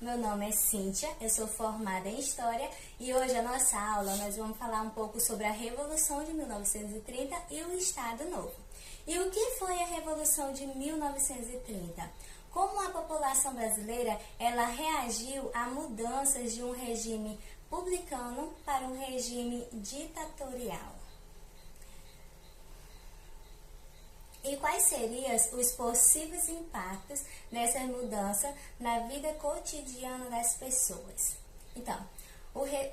meu nome é Cíntia, eu sou formada em História e hoje a nossa aula nós vamos falar um pouco sobre a Revolução de 1930 e o Estado Novo. E o que foi a Revolução de 1930? Como a população brasileira ela reagiu a mudanças de um regime republicano para um regime ditatorial? E quais seriam os possíveis impactos dessa mudança na vida cotidiana das pessoas? Então,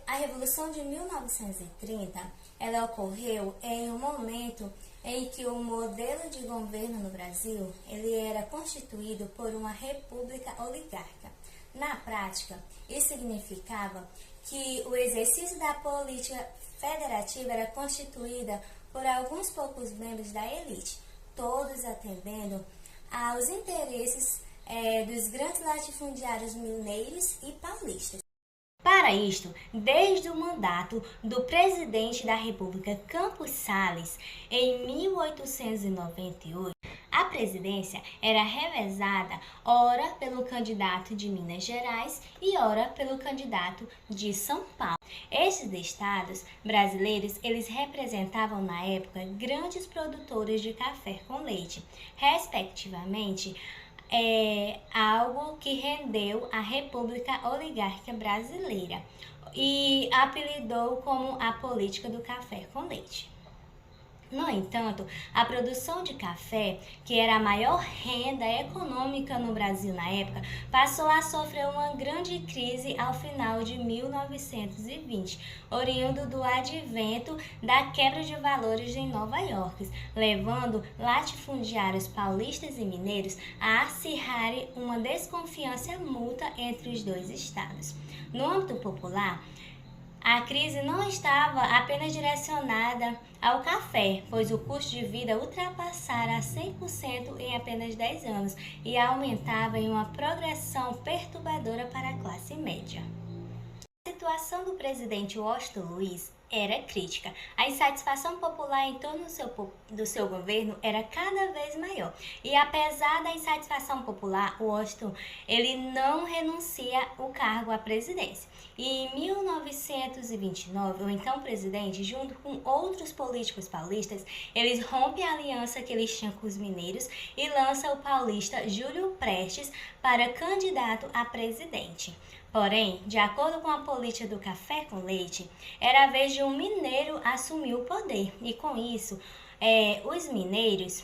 a Revolução de 1930, ela ocorreu em um momento em que o modelo de governo no Brasil, ele era constituído por uma república oligárquica. Na prática, isso significava que o exercício da política federativa era constituída por alguns poucos membros da elite, todos atendendo aos interesses dos grandes latifundiários mineiros e paulistas. Para isto, desde o mandato do presidente da República Campos Salles, em 1898, a presidência era revezada ora pelo candidato de Minas Gerais e ora pelo candidato de São Paulo. Esses estados brasileiros, eles representavam na época grandes produtores de café com leite, respectivamente, algo que rendeu a República Oligárquica Brasileira e apelidou como a política do café com leite. No entanto, a produção de café, que era a maior renda econômica no Brasil na época, passou a sofrer uma grande crise ao final de 1920, oriundo do advento da quebra de valores em Nova York, levando latifundiários paulistas e mineiros a acirrarem uma desconfiança mútua entre os dois estados. No âmbito popular, a crise não estava apenas direcionada ao café, pois o custo de vida ultrapassara 100% em apenas 10 anos e aumentava em uma progressão perturbadora para a classe média. A situação do presidente Washington Luiz era crítica. A insatisfação popular em torno do seu governo era cada vez maior. E apesar da insatisfação popular, Washington ele não renuncia o cargo à presidência. E em 1929, o então presidente, junto com outros políticos paulistas, eles rompem a aliança que eles tinham com os mineiros e lança o paulista Júlio Prestes para candidato a presidente. Porém, de acordo com a política do café com leite, era a vez de um mineiro assumir o poder. E com isso, os mineiros,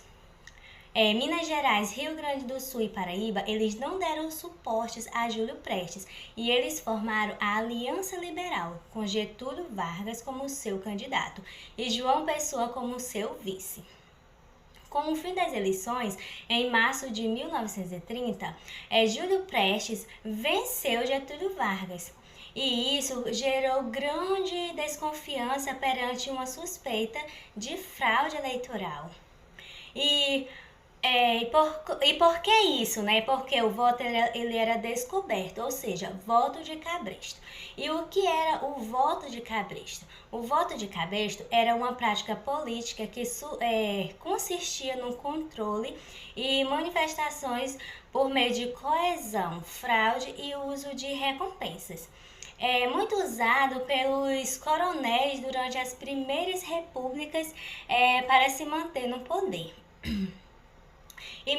Minas Gerais, Rio Grande do Sul e Paraíba, eles não deram suportes a Júlio Prestes e eles formaram a Aliança Liberal, com Getúlio Vargas como seu candidato e João Pessoa como seu vice. Com o fim das eleições, em março de 1930, Júlio Prestes venceu Getúlio Vargas. E isso gerou grande desconfiança perante uma suspeita de fraude eleitoral. E por que isso, né? Porque o voto ele era descoberto, ou seja, voto de cabresto. E o que era o voto de cabresto? O voto de cabresto era uma prática política que consistia no controle e manifestações por meio de coesão, fraude e uso de recompensas. Muito usado pelos coronéis durante as primeiras repúblicas para se manter no poder. E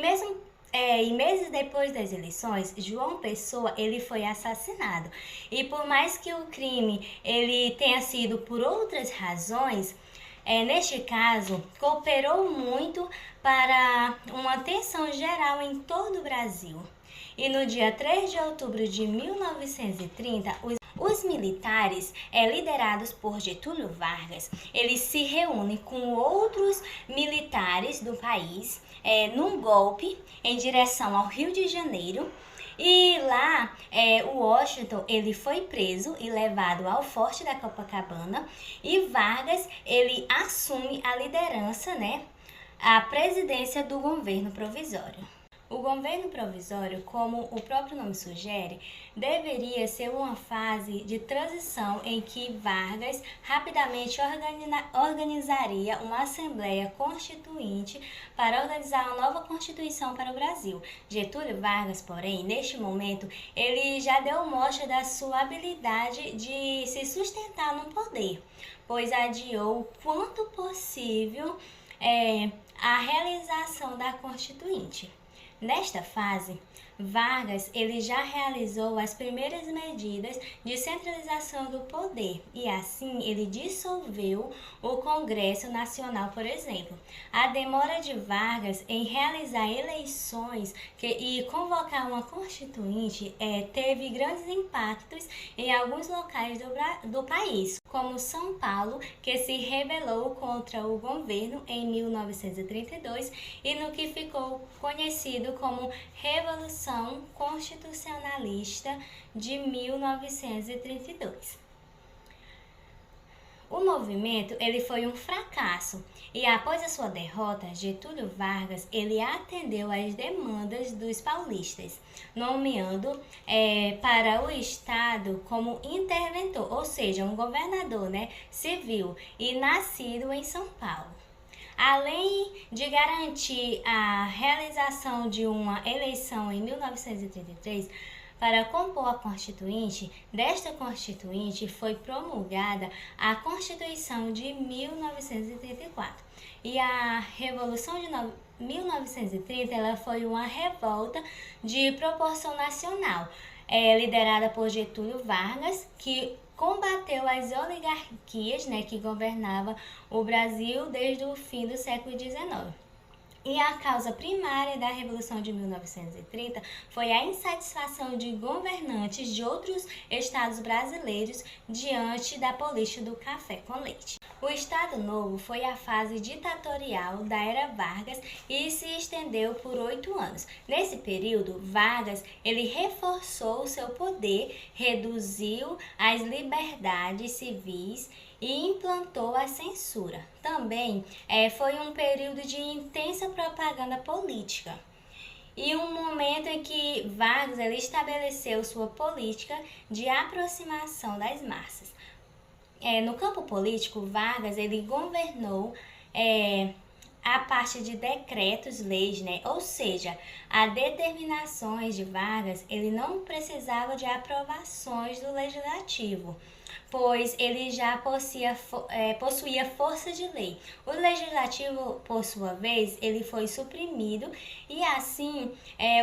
meses depois das eleições, João Pessoa ele foi assassinado. E por mais que o crime ele tenha sido por outras razões, neste caso, cooperou muito para uma tensão geral em todo o Brasil. E no dia 3 de outubro de 1930, os militares, liderados por Getúlio Vargas, eles se reúnem com outros militares do país num golpe em direção ao Rio de Janeiro. E lá, o Washington ele foi preso e levado ao Forte da Copacabana e Vargas ele assume a liderança, a presidência do governo provisório. O governo provisório, como o próprio nome sugere, deveria ser uma fase de transição em que Vargas rapidamente organizaria uma Assembleia Constituinte para organizar uma nova Constituição para o Brasil. Getúlio Vargas, porém, neste momento, ele já deu mostra da sua habilidade de se sustentar no poder, pois adiou o quanto possível a realização da Constituinte. Nesta fase, Vargas ele já realizou as primeiras medidas de centralização do poder e assim ele dissolveu o Congresso Nacional, por exemplo. A demora de Vargas em realizar eleições e convocar uma constituinte teve grandes impactos em alguns locais do país, como São Paulo, que se rebelou contra o governo em 1932 e no que ficou conhecido como Revolução Constitucionalista de 1932. O movimento ele foi um fracasso e após a sua derrota, Getúlio Vargas ele atendeu às demandas dos paulistas, nomeando para o estado como interventor, ou seja, um governador civil e nascido em São Paulo. Além de garantir a realização de uma eleição em 1933, para compor a Constituinte, desta Constituinte foi promulgada a Constituição de 1934. E a Revolução de 1930 ela foi uma revolta de proporção nacional, liderada por Getúlio Vargas, que combateu as oligarquias que governavam o Brasil desde o fim do século XIX. E a causa primária da Revolução de 1930 foi a insatisfação de governantes de outros estados brasileiros diante da política do café com leite. O Estado Novo foi a fase ditatorial da era Vargas e se estendeu por 8 anos. Nesse período, Vargas ele reforçou seu poder, reduziu as liberdades civis e implantou a censura. Também foi um período de intensa propaganda política e um momento em que Vargas ele estabeleceu sua política de aproximação das massas. No campo político, Vargas ele governou a partir de decretos, leis, ou seja, as determinações de Vargas ele não precisava de aprovações do legislativo, pois ele já possuía força de lei. O legislativo, por sua vez, ele foi suprimido e assim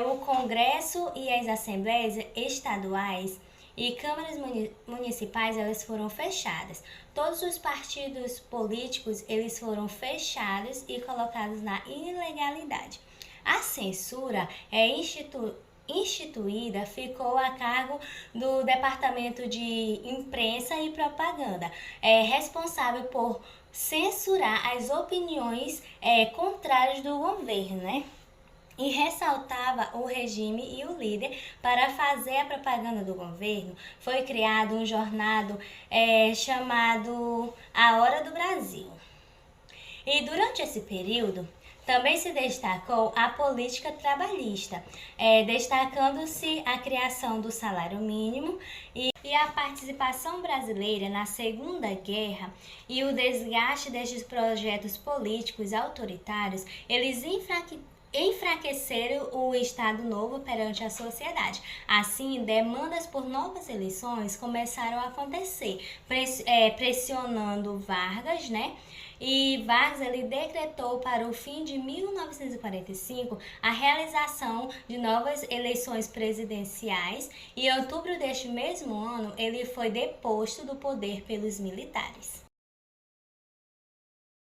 o Congresso e as assembleias estaduais e câmaras municipais elas foram fechadas. Todos os partidos políticos eles foram fechados e colocados na ilegalidade. A censura instituída ficou a cargo do Departamento de Imprensa e Propaganda, responsável por censurar as opiniões contrárias do governo, e ressaltava o regime e o líder. Para fazer a propaganda do governo, foi criado um jornal chamado A Hora do Brasil. E durante esse período, também se destacou a política trabalhista, destacando-se a criação do salário mínimo e a participação brasileira na Segunda Guerra e o desgaste destes projetos políticos autoritários, eles enfraqueceram o Estado Novo perante a sociedade. Assim, demandas por novas eleições começaram a acontecer, pressionando Vargas, E Vargas ele decretou para o fim de 1945 a realização de novas eleições presidenciais e em outubro deste mesmo ano ele foi deposto do poder pelos militares.